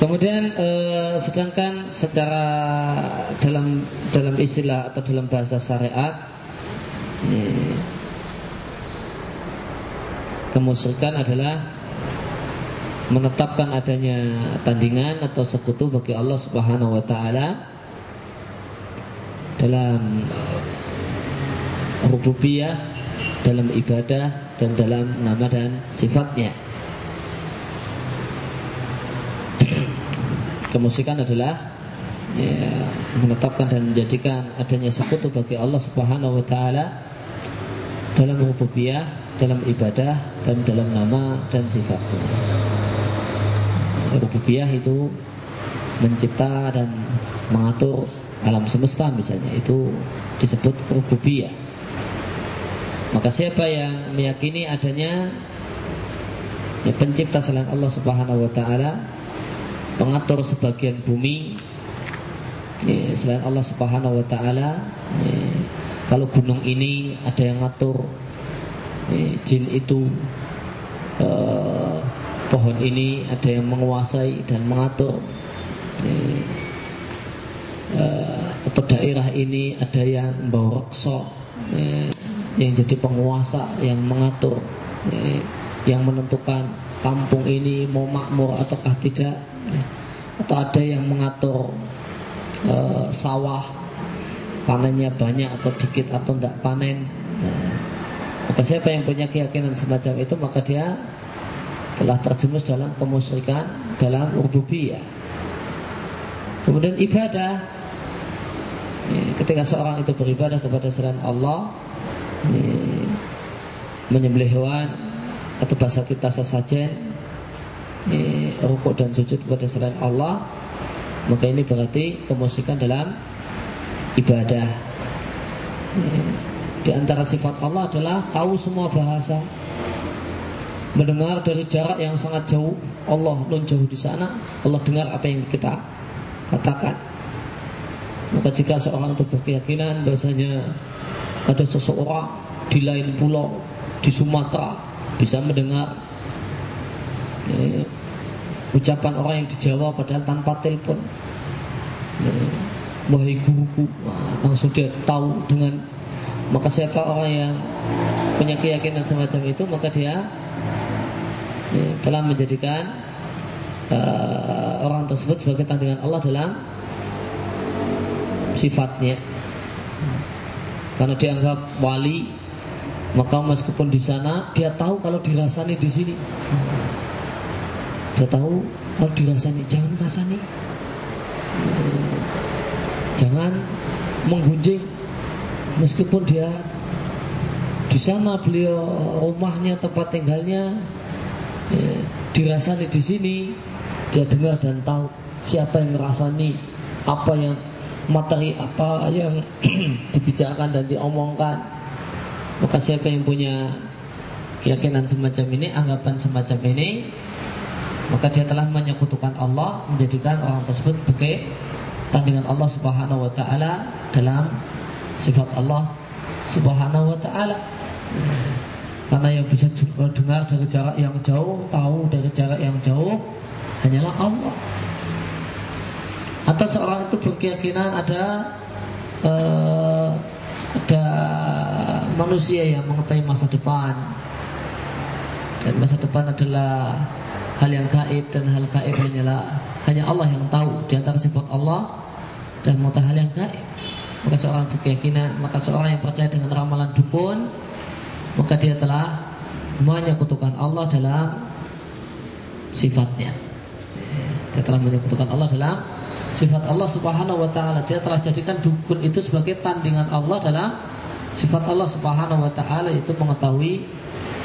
Kemudian sedangkan secara dalam istilah atau dalam bahasa syariat, kemusyrikan adalah menetapkan adanya tandingan atau sekutu bagi Allah Subhanahu wa taala dalam rububiyah, dalam ibadah, dan dalam nama dan sifatnya. Kemusyrikan adalah menetapkan dan menjadikan adanya sekutu bagi Allah Subhanahu wa taala dalam rububiyah, dalam ibadah, dan dalam nama dan sifatnya. Rububiyah itu mencipta dan mengatur alam semesta misalnya, itu disebut rububiyah. Maka siapa yang meyakini adanya pencipta selain Allah Subhanahu wa taala, pengatur sebagian bumi selain Allah Subhanahu wa taala, kalau gunung ini ada yang ngatur, jin itu, pohon ini ada yang menguasai dan mengatur, atau daerah ini ada yang membawa reksa, yang jadi penguasa, yang mengatur, yang menentukan kampung ini mau makmur ataukah tidak, atau ada yang mengatur sawah panennya banyak atau dikit atau tidak panen. Maka siapa yang punya keyakinan semacam itu, maka dia telah terjerumus dalam kemusyrikan dalam rububiyah. Kemudian ibadah, ketika seorang itu beribadah kepada selain Allah, menyembelih hewan atau bahasa kita sesajen, rukuk dan sujud kepada selain Allah, maka ini berarti kemusyrikan dalam ibadah. Di antara sifat Allah adalah tahu semua bahasa, mendengar dari jarak yang sangat jauh. Allah nun jauh di sana, Allah dengar apa yang kita katakan. Maka jika seorang itu berkeyakinan bahasanya ada seseorang di lain pulau di Sumatera bisa mendengar ucapan orang yang di Jawa padahal tanpa telepon, wahai guruku, langsung dia tahu dengan. Maka siapa orang yang punya keyakinan semacam itu, maka dia telah menjadikan orang tersebut sebagai tandingan Allah dalam sifatnya. Karena dianggap wali, maka meskipun di sana dia tahu kalau dirasani di sini. Dia tahu kalau dirasani, jangan rasani, jangan menggunjing. Meskipun dia di sana, beliau rumahnya, tempat tinggalnya dirasani di sini, dia dengar dan tahu siapa yang ngerasani, apa yang materi, apa yang dibicarakan dan diomongkan. Maka siapa yang punya keyakinan semacam ini, anggapan semacam ini, maka dia telah menyekutukan Allah, menjadikan orang tersebut sebagai tandingan Allah Subhanahu wa taala dalam sifat Allah Subhanahu wa taala. Karena yang bisa dengar dari jarak yang jauh, tahu dari jarak yang jauh hanyalah Allah. Atau seorang itu berkeyakinan ada manusia yang mengetahui masa depan, dan masa depan adalah hal yang gaib, dan hal gaib hanya Allah yang tahu. Di antara sifat Allah dan mengetahui hal yang gaib, maka seorang berkeyakinan, maka seorang yang percaya dengan ramalan dukun, maka dia telah menyekutukan Allah dalam sifatnya. Dia telah menyekutukan Allah dalam sifat Allah Subhanahu wa taala. Dia telah jadikan dukun itu sebagai tandingan Allah dalam sifat Allah Subhanahu wa taala, yaitu mengetahui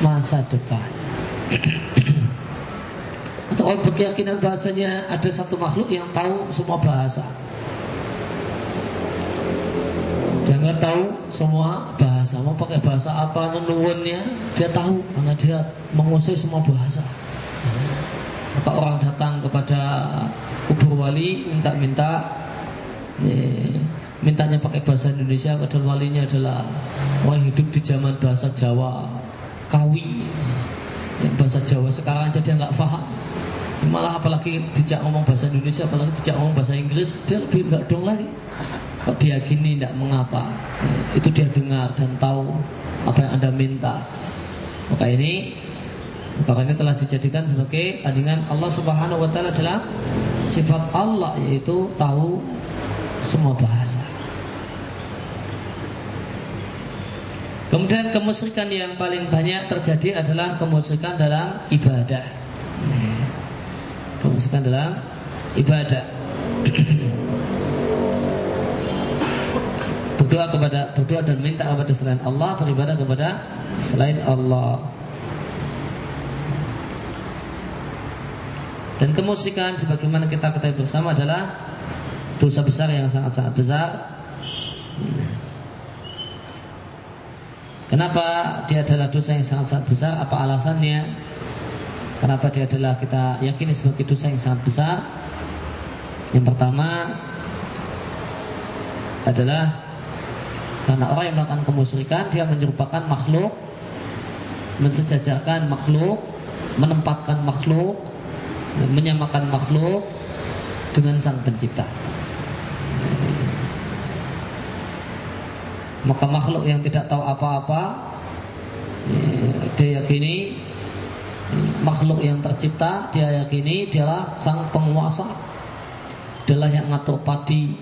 masa depan. Atau orang berkeyakinan bahasanya ada satu makhluk yang tahu semua bahasa. Dia nggak tahu semua bahasa, mau pakai bahasa apa nenuwunnya dia tahu, karena dia menguasai semua bahasa. Maka orang datang kepada kubur wali mintanya pakai bahasa Indonesia, padahal walinya adalah orang hidup di zaman bahasa Jawa Kawi, yang bahasa Jawa sekarang aja dia nggak paham. Malah apalagi dijak ngomong bahasa Indonesia, apalagi dijak ngomong bahasa Inggris, dia lebih enggak dong lagi. Kok diyakini tidak mengapa, itu dia dengar dan tahu apa yang Anda minta. Maka ini telah dijadikan sebagai tandingan Allah Subhanahu wa taala adalah sifat Allah, yaitu tahu semua bahasa. Kemudian kemusyrikan yang paling banyak terjadi adalah kemusyrikan dalam ibadah. Kemusyrikan dalam ibadah. Berdoa dan minta kepada selain Allah, beribadah kepada selain Allah. Dan kemusyrikan sebagaimana kita ketahui bersama adalah dosa besar yang sangat-sangat besar. Kenapa dia adalah dosa yang sangat-sangat besar? Apa alasannya? Kenapa dia adalah kita yakini sebagai dosa yang sangat besar? Yang pertama adalah karena orang yang melakukan kemusyrikan, dia menyerupakan makhluk, mensejajarkan makhluk, menempatkan makhluk, menyamakan makhluk dengan sang pencipta. Maka makhluk yang tidak tahu apa-apa, dia yakini makhluk yang tercipta, dia yakini dialah sang penguasa, dialah yang ngatur padi,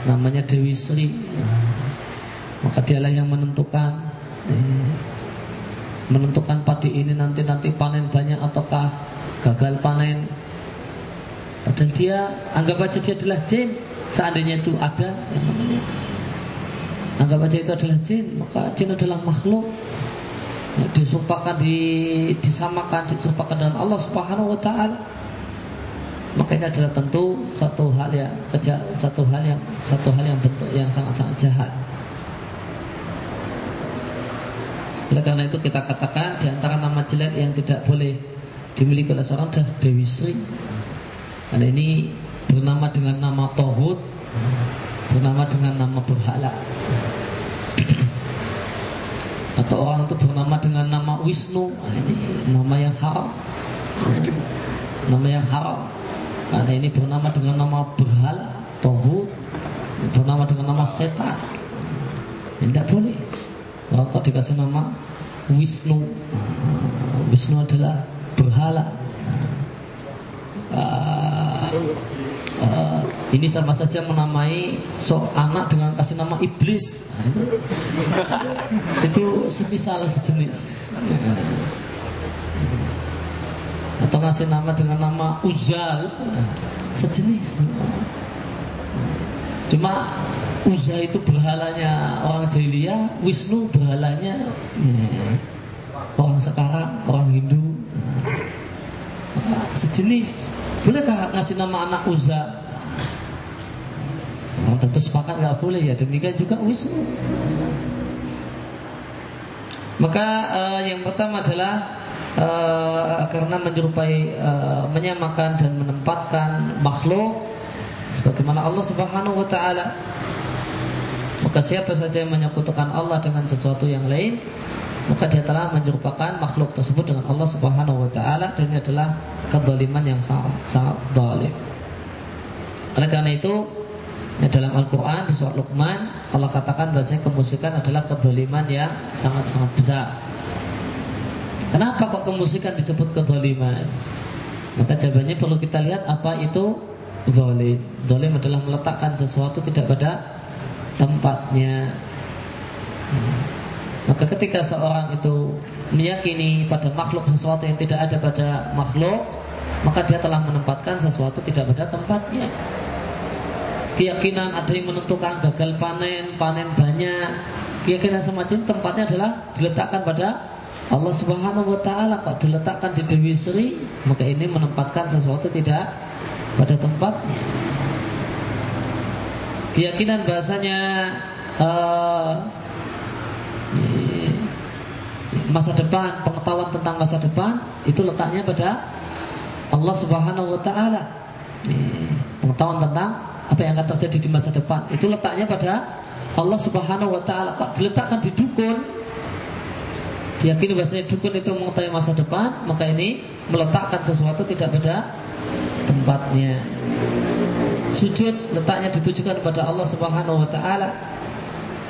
namanya Dewi Sri. Maka dialah yang menentukan padi ini nanti panen banyak ataukah gagal panen. Padahal dia anggap aja dia adalah jin. Seandainya itu ada yang namanya, anggap aja itu adalah jin, maka jin adalah makhluk disamakan dengan Allah Subhanahu wa taala. Maka ini adalah tentu satu hal yang bentuk yang sangat-sangat jahat. Oleh karena itu kita katakan di antara nama jelek yang tidak boleh dimiliki oleh seorang adalah Dewi Sri. Karena ini bernama dengan nama Tohut, bernama dengan nama berhala. Atau orang itu bernama dengan nama Wisnu, ini nama yang haram. Nama yang haram. Karena ini bernama dengan nama berhala, Tohut, bernama dengan nama setan. Ini tidak boleh. Kalau dikasih nama Wisnu, Wisnu adalah berhala. Ini sama saja menamai anak dengan kasih nama iblis. Itu semisal sejenis. Atau ngasih nama dengan nama Uzal, sejenis. Cuma Uzza itu berhalanya orang jahiliyah, Wisnu berhalanya orang sekarang, orang Hindu. Sejenis. Bolehkah ngasih nama anak Uzza? Tentu sepakat nggak boleh ya. Demikian juga Wisnu. Maka yang pertama adalah karena menyerupai, menyamakan dan menempatkan makhluk sebagaimana Allah Subhanahu wa taala. Maka siapa saja yang menyekutukan Allah dengan sesuatu yang lain, maka dia telah menyerupakan makhluk tersebut dengan Allah Subhanahu wa taala, dan ini adalah kezaliman yang sangat zalim. Oleh karena itu, dalam Al-Quran di surat Luqman Allah katakan bahwasanya kemusyrikan adalah kezaliman yang sangat-sangat besar. Kenapa kok kemusyrikan disebut kezaliman? Maka jawabannya perlu kita lihat apa itu zalim. Zalim adalah meletakkan sesuatu tidak pada tempatnya. Maka ketika seorang itu meyakini pada makhluk sesuatu yang tidak ada pada makhluk, maka dia telah menempatkan sesuatu tidak pada tempatnya. Keyakinan ada yang menentukan gagal panen banyak, keyakinan semacam tempatnya adalah diletakkan pada Allah Subhanahu wa taala. Kok diletakkan di Dewi Sri, maka ini menempatkan sesuatu tidak pada tempatnya. Keyakinan bahasanya masa depan, pengetahuan tentang masa depan itu letaknya pada Allah Subhanahu wa taala. Pengetahuan tentang apa yang akan terjadi di masa depan itu letaknya pada Allah Subhanahu wa taala. Kok diletakkan di dukun? Diyakini bahasanya dukun itu mengetahui masa depan, maka ini meletakkan sesuatu tidak pada tempatnya. Sujud letaknya ditujukan kepada Allah Subhanahu wa taala.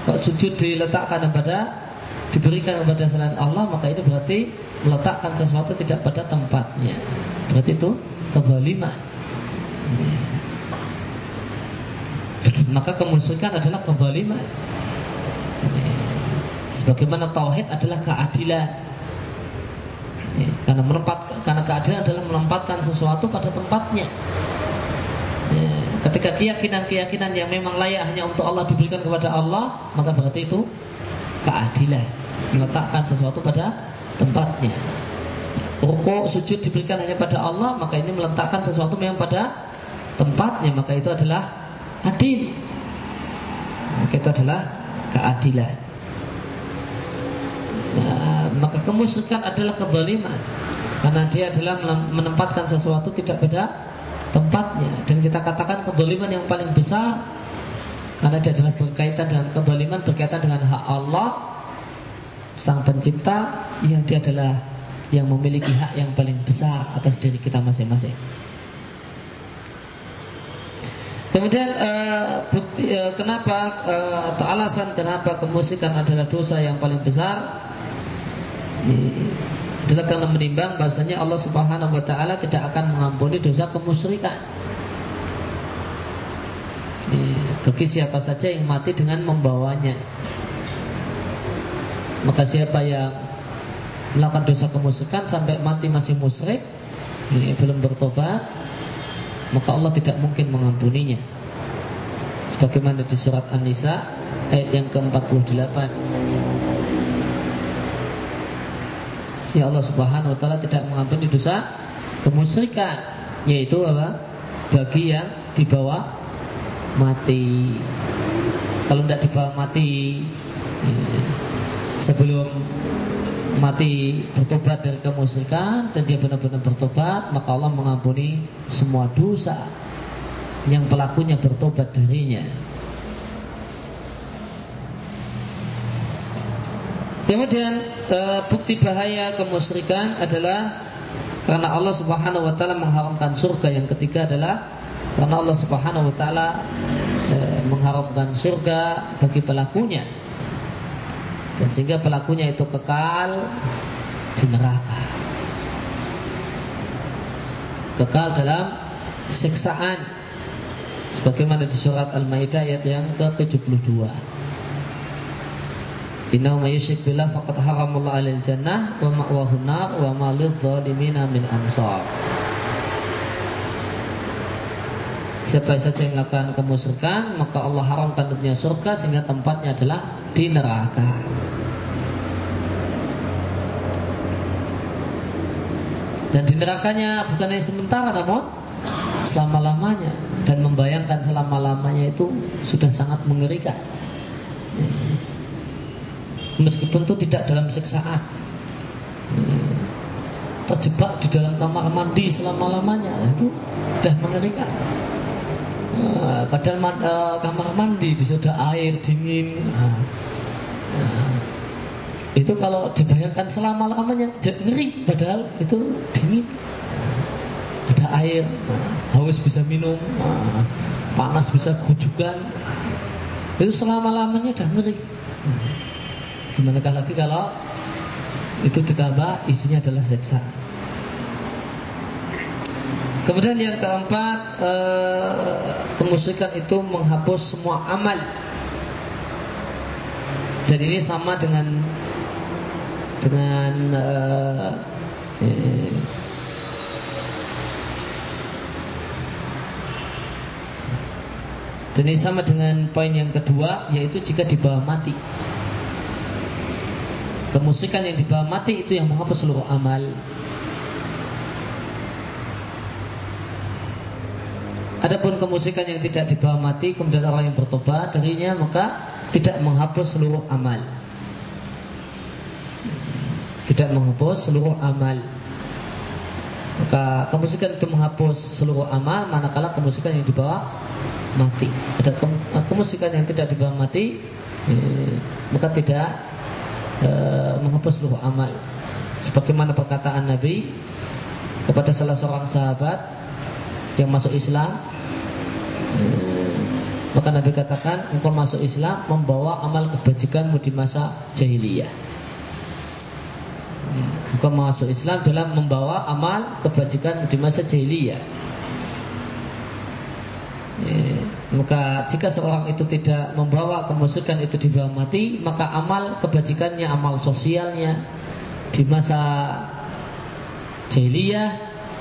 Kalau sujud diletakkan diberikan kepada selain Allah, maka itu berarti meletakkan sesuatu tidak pada tempatnya. Berarti itu kezaliman. Maka kemusyrikan adalah kezaliman. Sebagaimana tauhid adalah keadilan. Karena keadilan adalah menempatkan sesuatu pada tempatnya. Ketika keyakinan yang memang layak hanya untuk Allah diberikan kepada Allah, maka berarti itu keadilan, meletakkan sesuatu pada tempatnya. Rukuk, sujud diberikan hanya pada Allah, maka ini meletakkan sesuatu yang pada tempatnya, maka itu adalah adil. Maka itu adalah keadilan. Maka kemusyrikan adalah kezaliman, karena dia adalah menempatkan sesuatu tidak pada tempatnya. Dan kita katakan kezaliman yang paling besar karena dia adalah berkaitan dengan kezaliman, berkaitan dengan hak Allah Sang Pencipta, yang dia adalah yang memiliki hak yang paling besar atas diri kita masing-masing. Kemudian kenapa atau alasan kenapa kemusyrikan adalah dosa yang paling besar adalah karena menimbang bahasanya Allah Subhanahu wa taala tidak akan mengampuni dosa kemusyrikan bagi siapa saja yang mati dengan membawanya. Maka siapa yang melakukan dosa kemusyrikan sampai mati masih musyrik, belum bertobat, maka Allah tidak mungkin mengampuninya. Sebagaimana di surat An-Nisa ayat yang ke-48. Allah Subhanahu wa taala tidak mengampuni dosa kemusyrikan, yaitu apa? Bagi yang dibawa mati. Kalau tidak dibawa mati sebelum mati bertobat dari kemusyrikan dan dia benar-benar bertobat, maka Allah mengampuni semua dosa yang pelakunya bertobat darinya. Kemudian bukti bahaya kemusyrikan adalah karena Allah Subhanahu wa taala mengharamkan surga. Yang ketiga adalah karena Allah Subhanahu wa taala mengharamkan surga bagi pelakunya, dan sehingga pelakunya itu kekal di neraka, kekal dalam siksaan, sebagaimana di surat Al-Maidah ayat yang ke-72. Innahu may yusyrik billah faqad haramallahu 'alal jannah wa ma'wahu nar wa ma lidh-dhalimina min ansar. Siapa saja yang melakukan kemusyrikan, maka Allah haramkan untuknya surga sehingga tempatnya adalah di neraka. Dan di nerakanya bukan hanya sementara, namun selama-lamanya. Dan membayangkan selama-lamanya itu sudah sangat mengerikan. Meskipun itu tidak dalam siksaan, terjebak di dalam kamar mandi selama-lamanya, itu sudah mengerikan. Padahal kamar mandi sudah air dingin, itu kalau dibayangkan selama-lamanya ngeri, padahal itu dingin, ada air, haus bisa minum, panas bisa gujukan, itu selama-lamanya udah ngeri. Gimana lagi kalau itu ditambah isinya adalah siksa. Kemudian yang keempat, kemusyrikan itu menghapus semua amal. Dan ini sama dengan dan ini sama dengan poin yang kedua, yaitu jika dibawa mati. Kemusyrikan yang dibawa mati itu yang menghapus seluruh amal. Adapun kemusyrikan yang tidak dibawa mati, kemudian orang yang bertobat darinya, maka tidak menghapus seluruh amal. Tidak menghapus seluruh amal. Maka kemusyrikan itu menghapus seluruh amal, manakala kemusyrikan yang dibawa mati. Ada kemusyrikan yang tidak dibawa mati, maka tidak menghapus seluruh amal. Sebagaimana perkataan Nabi kepada salah seorang sahabat yang masuk Islam. Maka Nabi katakan, engkau masuk Islam membawa amal kebajikanmu di masa jahiliyah. Engkau masuk Islam dalam membawa amal kebajikanmu di masa jahiliyah. Maka jika seorang itu tidak membawa kemusyrikan itu di bawah mati, maka amal kebajikannya, amal sosialnya di masa jahiliyah,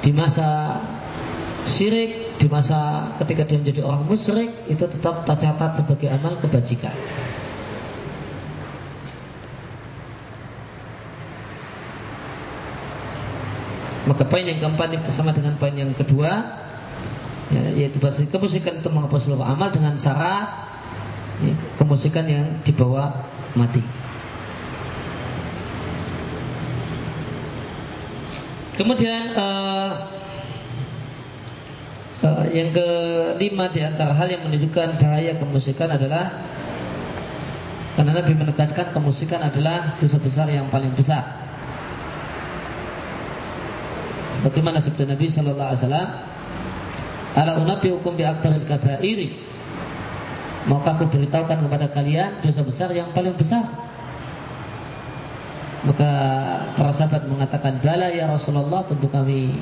di masa syirik, di masa ketika dia menjadi orang musyrik, itu tetap tercatat sebagai amal kebajikan. Maka poin yang keempat ini bersama dengan poin yang kedua, yaitu kemusyrikan itu menghapus seluruh amal dengan syarat kemusyrikan yang dibawa mati. Kemudian yang kelima di antara hal yang menunjukkan bahaya kemusyrikan adalah karena Nabi menegaskan kemusyrikan adalah dosa besar yang paling besar. Sebagaimana sabda Nabi sallallahu alaihi wasallam, "Ala unabbiukum bi akbaril kabairi." Maka aku beritahukan kepada kalian dosa besar yang paling besar. Maka para sahabat mengatakan, "Bala ya Rasulullah, tentu kami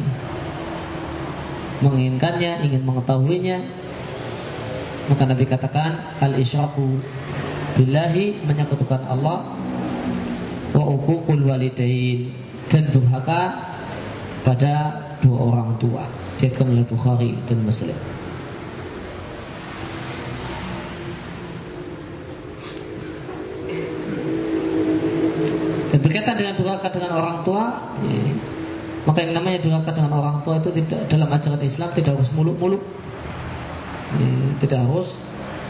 menginginkannya, ingin mengetahuinya." Maka Nabi katakan, "Al-isyraku billahi," menyekutukan Allah, "wa uququl walidain," dan durhaka pada dua orang tua. Diriwayatkan oleh Bukhari dan Muslim. Dan berkaitan dengan durhaka dengan orang tua, maka yang namanya durhaka dengan orang tua itu tidak, dalam ajaran Islam tidak harus muluk-muluk, tidak harus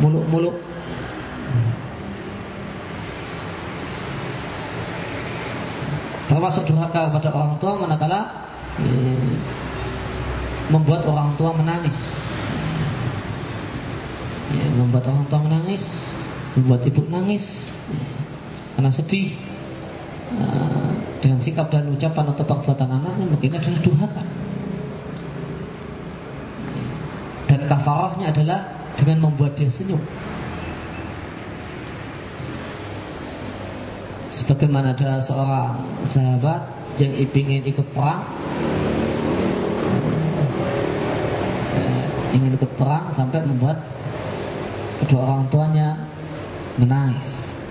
muluk-muluk. Termasuk durhaka kepada orang tua manakala membuat orang tua menangis, membuat orang tua menangis, membuat ibu nangis karena sedih dengan sikap dan ucapan atau perbuatan anaknya, mungkin adalah durhaka. Dan kafarahnya adalah dengan membuat dia senyum. Sebagaimana ada seorang sahabat yang ingin ikut perang, sampai membuat kedua orang tuanya menangis.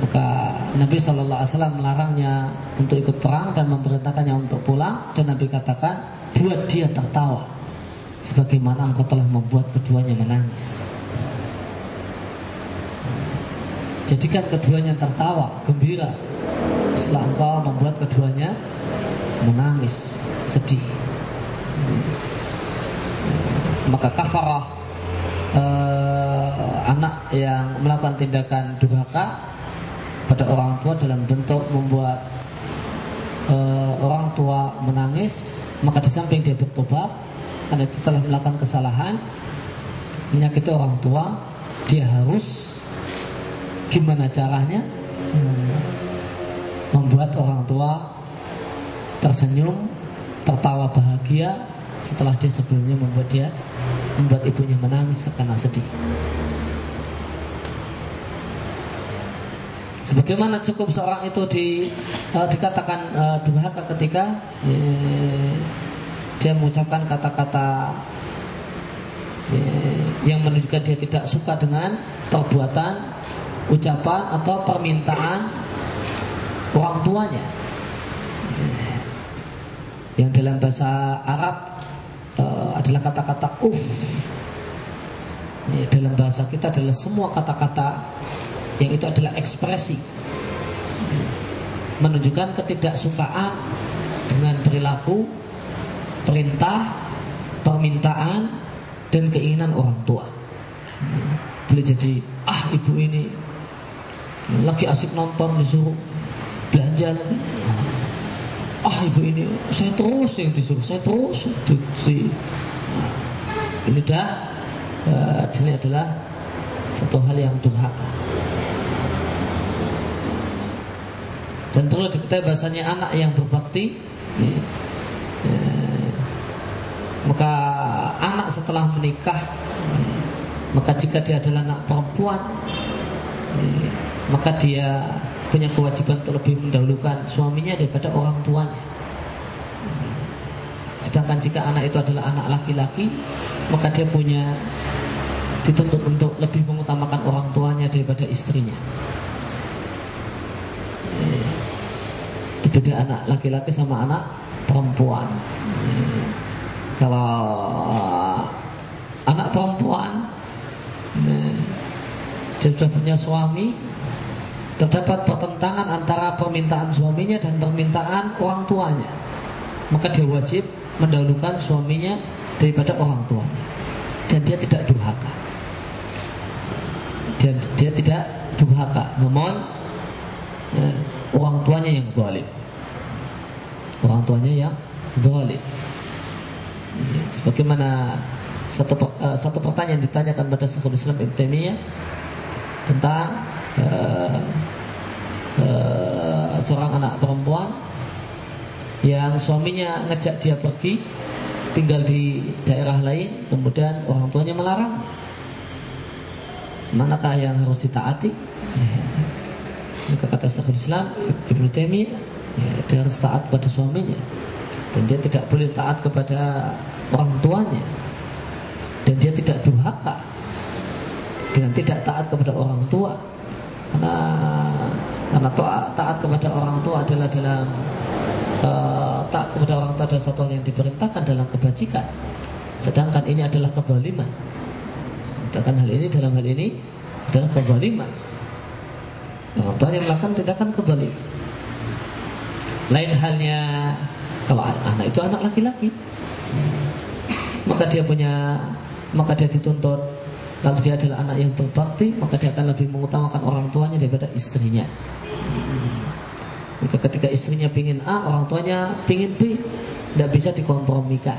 Maka Nabi SAW melarangnya untuk ikut perang dan memerintahkannya untuk pulang. Dan Nabi katakan, buat dia tertawa sebagaimana engkau telah membuat keduanya menangis. Jadikan keduanya tertawa, gembira setelah engkau membuat keduanya menangis, sedih. Maka kafarah anak yang melakukan tindakan durhaka pada orang tua dalam bentuk membuat orang tua menangis, maka di samping dia bertobat karena dia telah melakukan kesalahan menyakiti orang tua, dia harus gimana caranya membuat orang tua tersenyum, tertawa bahagia setelah dia sebelumnya membuat ibunya menangis karena sedih. Sebagaimana cukup seorang itu dikatakan durhaka ketika dia mengucapkan kata-kata yang menunjukkan dia tidak suka dengan perbuatan, ucapan atau permintaan orang tuanya, yang dalam bahasa Arab adalah kata-kata uf. Dalam bahasa kita adalah semua kata-kata yang itu adalah ekspresi menunjukkan ketidaksukaan dengan perilaku, perintah, permintaan, dan keinginan orang tua. Boleh jadi, ibu ini lagi asik nonton disuruh belanja lagi. Ibu ini saya terus yang disuruh, ini ini adalah satu hal yang durhaka. Dan perlu diketahui bahasanya anak yang berbakti Maka anak setelah menikah, maka jika dia adalah anak perempuan, maka dia punya kewajiban untuk lebih mendahulukan suaminya daripada orang tuanya. Sedangkan jika anak itu adalah anak laki-laki, maka dia punya dituntut untuk lebih mengutamakan orang tuanya daripada istrinya. Itu beda anak laki-laki sama anak perempuan. Kalau anak perempuan dia sudah punya suami, terdapat pertentangan antara permintaan suaminya dan permintaan orang tuanya, maka dia wajib mendahulukan suaminya daripada orang tuanya. Dan dia tidak durhaka. Dia tidak durhaka, namun orang tuanya yang zalim. Orang tuanya yang zalim. Sebagaimana satu pertanyaan ditanyakan pada Syekhul Islam Ibnu Taimiyah tentang seorang anak perempuan yang suaminya ngejak dia pergi tinggal di daerah lain, kemudian orang tuanya melarang. Manakah yang harus ditaati? Maka kata Syekhul Islam Ibnu Taimiyah, dia harus taat pada suaminya, dan dia tidak boleh taat kepada orang tuanya, dan dia tidak durhaka dengan tidak taat kepada orang tua, karena taat kepada orang tua adalah taat kepada orang tua adalah satu hal yang diperintahkan dalam kebajikan, sedangkan ini adalah kezaliman. Sedangkan dalam hal ini adalah kezaliman. Orang tua yang melakukan tindakan kezaliman. Lain halnya kalau anak itu anak laki-laki, maka dia dituntut, kalau dia adalah anak yang berbakti, maka dia akan lebih mengutamakan orang tuanya daripada istrinya. Maka ketika istrinya pingin A, orang tuanya pingin B, tidak bisa dikompromikan.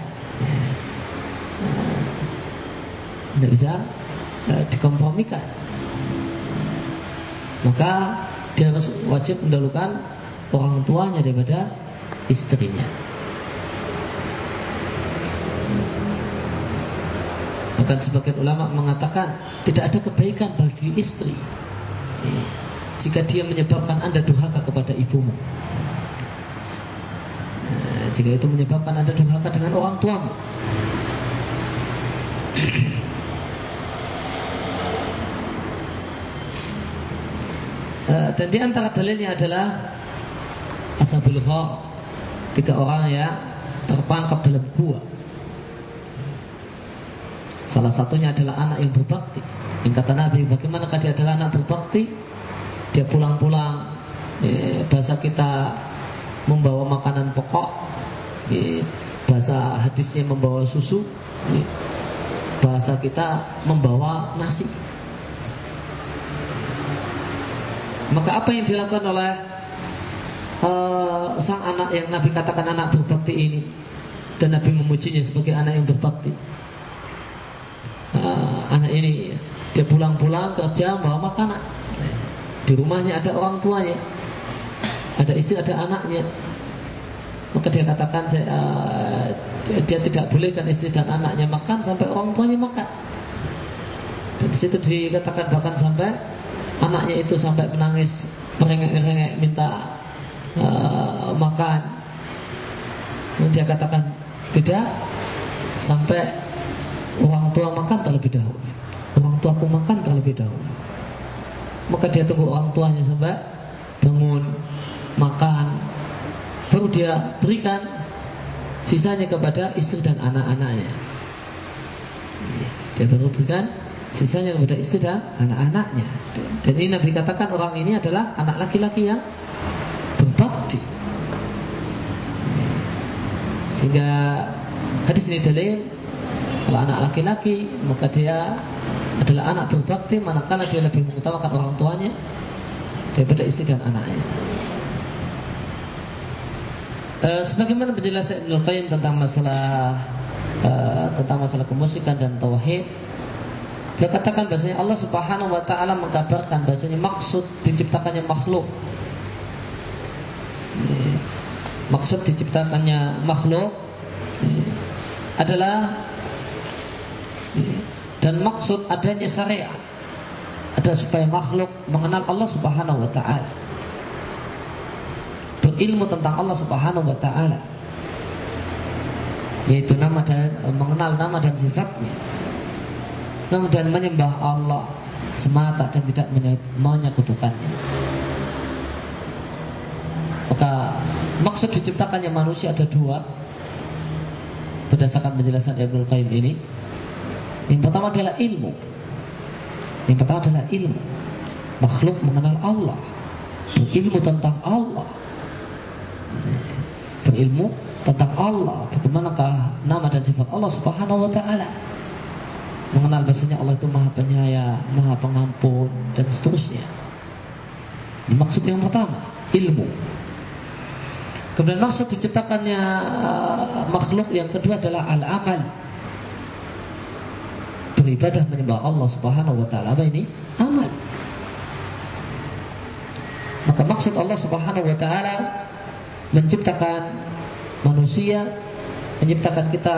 Tidak bisa dikompromikan. Maka dia harus wajib mendahulukan orang tuanya daripada istrinya. Bahkan sebagian ulama mengatakan tidak ada kebaikan bagi istri jika dia menyebabkan Anda durhaka kepada ibumu, jika itu menyebabkan Anda durhaka dengan orang tuamu. Dan di antara dalilnya adalah Ashabul Ghar, 3 orang yang terperangkap dalam gua. Salah satunya adalah anak yang berbakti. Yang kata Nabi, bagaimanakah dia adalah anak berbakti? Dia pulang-pulang, bahasa kita membawa makanan pokok, bahasa hadisnya membawa susu, bahasa kita membawa nasi. Maka apa yang dilakukan oleh sang anak yang Nabi katakan anak berbakti ini, dan Nabi memujinya sebagai anak yang berbakti, anak ini dia pulang-pulang kerja bawa makanan, di rumahnya ada orang tuanya, ada istri, ada anaknya. Maka dia katakan dia tidak bolehkan istri dan anaknya makan sampai orang tuanya makan. Dan di situ dikatakan bahkan sampai anaknya itu sampai menangis, merengek-rengek minta makan. Dan dia katakan tidak, sampai orang tua makan terlebih dahulu, orang tuaku makan terlebih dahulu. Maka dia tunggu orang tuanya sampai bangun makan, baru dia berikan sisanya kepada istri dan anak-anaknya. Dia baru berikan sisanya kepada istri dan anak-anaknya. Dan ini Nabi katakan orang ini adalah anak laki-laki yang berbakti. Sehingga hadis ini dalil kalau anak laki-laki maka dia adalah anak berbakti manakala dia lebih mengutamakan orang tuanya daripada istri dan anaknya. Sebagaimana penjelasan Ibnu Qayyim tentang masalah kemusikan dan tauhid, dia katakan bahasanya Allah Subhanahu wa taala mengkabarkan bahasanya maksud diciptakannya makhluk, maksud diciptakannya makhluk adalah, dan maksud adanya syariat adalah supaya makhluk mengenal Allah Subhanahu wa ta'ala, berilmu tentang Allah Subhanahu wa ta'ala, yaitu nama dan mengenal nama dan sifatnya, kemudian menyembah Allah semata dan tidak menyekutukannya. Maka maksud diciptakannya manusia ada dua berdasarkan penjelasan Ibnu Qayyim ini. Yang pertama adalah ilmu. Yang pertama adalah ilmu. Makhluk mengenal Allah, berilmu tentang Allah, berilmu tentang Allah, bagaimanakah nama dan sifat Allah Subhanahu wa ta'ala, mengenal bahasanya Allah itu maha penyayang, maha pengampun, dan seterusnya. Ini maksud yang pertama, ilmu. Kemudian maksud diciptakannya makhluk yang kedua adalah al-amal, beribadah menyembah Allah Subhanahu wa ta'ala. Apa ini? Amal. Maka maksud Allah Subhanahu wa ta'ala menciptakan manusia, menciptakan kita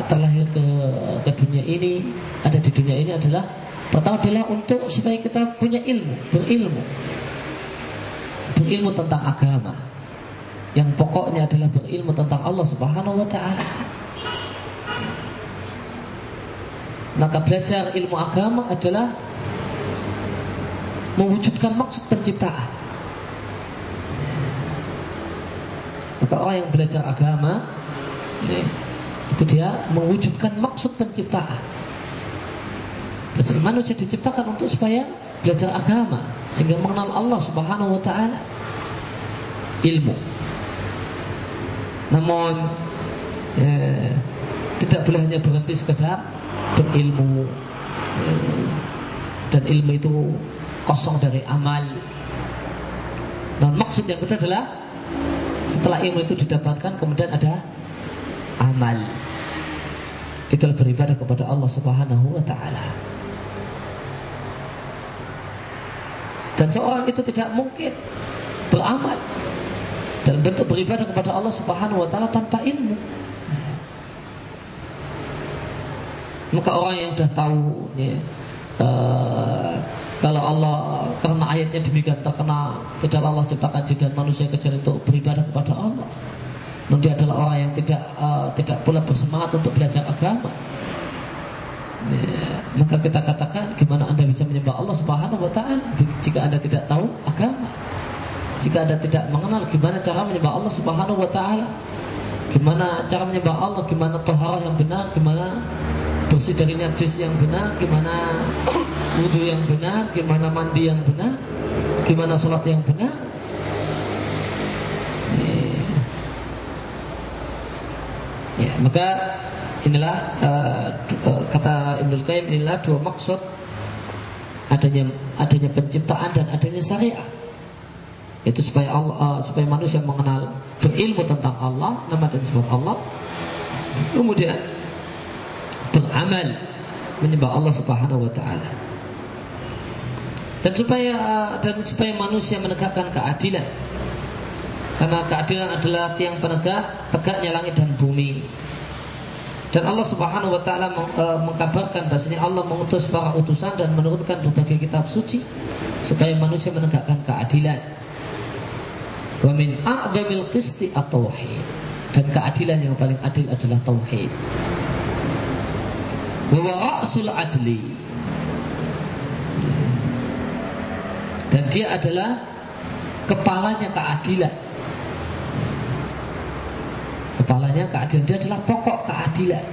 terlahir ke dunia ini, ada di dunia ini adalah, pertama adalah untuk supaya kita punya ilmu, berilmu tentang agama, yang pokoknya adalah berilmu tentang Allah Subhanahu wa ta'ala. Maka belajar ilmu agama adalah mewujudkan maksud penciptaan. Maka orang yang belajar agama itu dia mewujudkan maksud penciptaan. Manusia diciptakan untuk supaya belajar agama, sehingga mengenal Allah Subhanahu wa ta'ala, ilmu. Namun tidak boleh hanya berhenti sekedar berilmu, dan ilmu itu kosong dari amal. Dan maksud yang kedua adalah setelah ilmu itu didapatkan kemudian ada amal. Itulah beribadah kepada Allah Subhanahu wa ta'ala. Dan seorang itu tidak mungkin beramal dalam bentuk beribadah kepada Allah Subhanahu wa ta'ala tanpa ilmu. Maka orang yang sudah tahu kalau Allah, karena ayatnya demikian terkenal, kecuali Allah ciptakan jin dan manusia kecuali untuk beribadah kepada Allah, namun dia adalah orang yang tidak pula bersemangat untuk belajar agama. Maka kita katakan, gimana Anda bisa menyembah Allah Subhanahu wa ta'ala jika Anda tidak tahu agama, jika Anda tidak mengenal gimana cara menyembah Allah Subhanahu wa ta'ala, gimana cara menyembah Allah, gimana taharah yang benar, gimana bersih dari najis yang benar, gimana wudu yang benar, gimana mandi yang benar, gimana sholat yang benar. Ya, maka inilah kata Ibnu Qayyim, inilah dua maksud adanya penciptaan dan adanya syariat, yaitu supaya supaya manusia mengenal, berilmu tentang Allah, nama dan sifat Allah, kemudian beramal menyembah Allah Subhanahu wa ta'ala, dan supaya manusia menegakkan keadilan, karena keadilan adalah tiang penegak tegaknya langit dan bumi. Dan Allah Subhanahu wa ta'ala mengkabarkan bahasanya Allah mengutus para utusan dan menurunkan berbagai kitab suci supaya manusia menegakkan keadilan. Wa min a'dhamil qisti at-tauhid, dan keadilan yang paling adil adalah tauhid. Wa ra'sul adli, dan dia adalah kepalanya keadilan. Kepalanya keadilan, dia adalah pokok keadilan.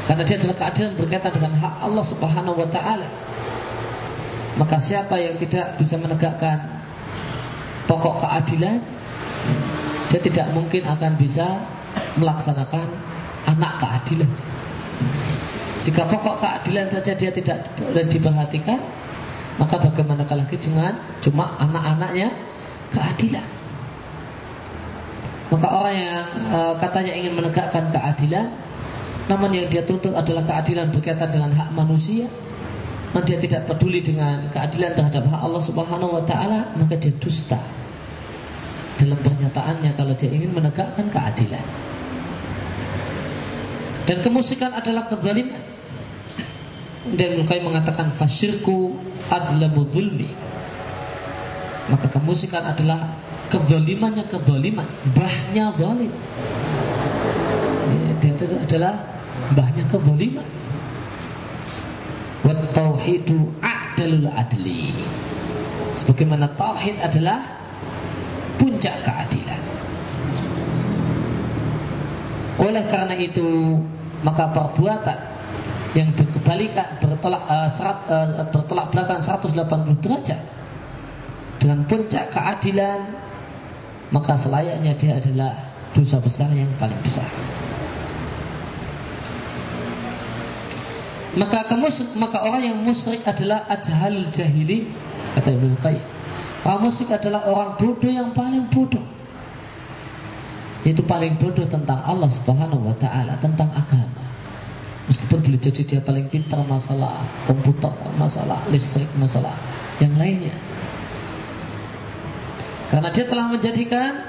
Karena dia adalah keadilan berkaitan dengan hak Allah Subhanahu wa ta'ala. Maka siapa yang tidak bisa menegakkan pokok keadilan, dia tidak mungkin akan bisa melaksanakan anak keadilan. Jika pokok keadilan saja dia tidak diperhatikan, maka bagaimana lagi dengan cuma anak-anaknya keadilan. Maka orang yang katanya ingin menegakkan keadilan, namun yang dia tuntut adalah keadilan berkaitan dengan hak manusia, dan dia tidak peduli dengan keadilan terhadap hak Allah Subhanahu wa ta'ala, maka dia dusta dalam pernyataannya kalau dia ingin menegakkan keadilan. Dan kemusikan adalah kezaliman. Dan Ibnu Qayyim mengatakan fasyirku adlamu dzulmi. Maka kemusikan adalah kezalimannya kezaliman, bahnya zalim. Dia itu adalah bahnya kezaliman. Wa tauhidu a'dalul adli. Sebagaimana tauhid adalah puncak keadilan. Oleh karena itu, maka perbuatan yang berkebalikan bertolak belakang 180 derajat dengan puncak keadilan, maka selayaknya dia adalah dosa besar yang paling besar. Maka orang yang musyrik adalah ajhalul jahili, kata Ibnu Qayyim. Orang musyrik adalah orang bodoh yang paling bodoh, yaitu paling bodoh tentang Allah Subhanahu wa ta'ala, tentang agama. Meskipun boleh jadi dia paling pintar masalah komputer, masalah listrik, masalah yang lainnya, karena dia telah menjadikan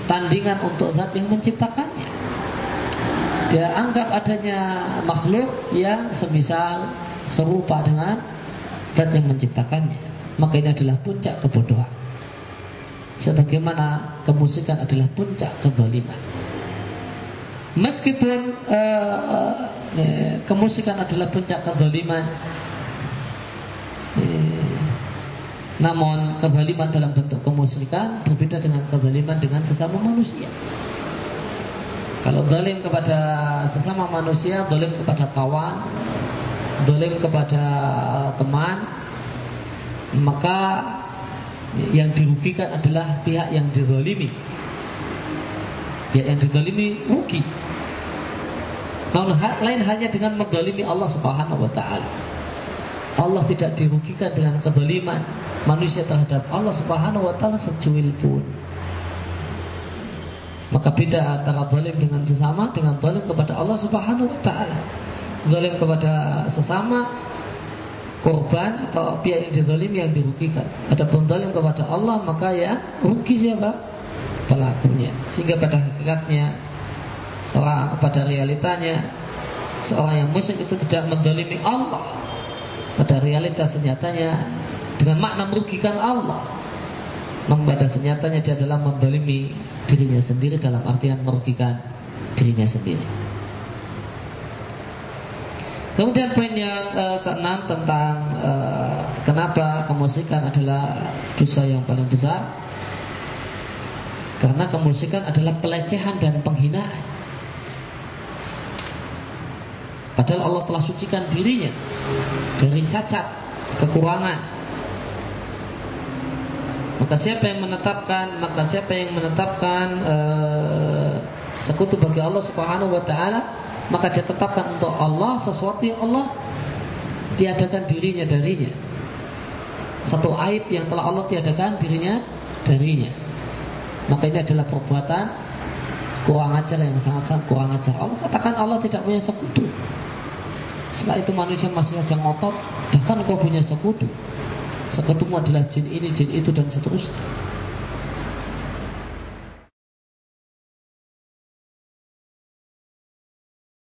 tandingan untuk zat yang menciptakannya. Dia anggap adanya makhluk yang semisal serupa dengan zat yang menciptakannya. Maka ini adalah puncak kebodohan. Sebagaimana kemusikan adalah puncak kezaliman. Meskipun kemusikan adalah puncak kezaliman, namun kezaliman dalam bentuk kemusikan berbeda dengan kezaliman dengan sesama manusia. Kalau zalim kepada sesama manusia, zalim kepada kawan, zalim kepada teman, maka yang dirugikan adalah pihak yang dizalimi. Pihak yang dizalimi rugi. Namun lain halnya dengan menzalimi Allah Subhanahu wa ta'ala. Allah tidak dirugikan dengan kezaliman manusia terhadap Allah Subhanahu wa ta'ala secuil pun. Maka beda antara zalim dengan sesama dengan zalim kepada Allah Subhanahu wa ta'ala. Zalim kepada sesama, korban atau pihak yang dizalimi yang dirugikan. Adapun zalim kepada Allah, maka ya rugi siapa? Pelakunya. Sehingga pada hakikatnya, pada realitanya, seorang yang musyrik itu tidak menzalimi Allah. Pada realitas senyatanya dengan makna merugikan Allah, namun pada senyatanya dia adalah menzalimi dirinya sendiri dalam artian merugikan dirinya sendiri. Kemudian poin yang keenam tentang kenapa kemusikan adalah dosa yang paling besar. Karena kemusikan adalah pelecehan dan penghinaan. Padahal Allah telah sucikan dirinya dari cacat, kekurangan. Maka siapa yang menetapkan sekutu bagi Allah Subhanahu wa ta'ala, maka dia tetapkan untuk Allah sesuatu yang Allah tiadakan dirinya darinya. Satu aib yang telah Allah tiadakan dirinya darinya. Maka ini adalah perbuatan kurang ajar yang sangat-sangat kurang ajar. Allah katakan Allah tidak punya sekutu. Setelah itu manusia masih saja ngotot, bahkan kau punya sekutu. Sekutumu adalah jin ini, jin itu, dan seterusnya.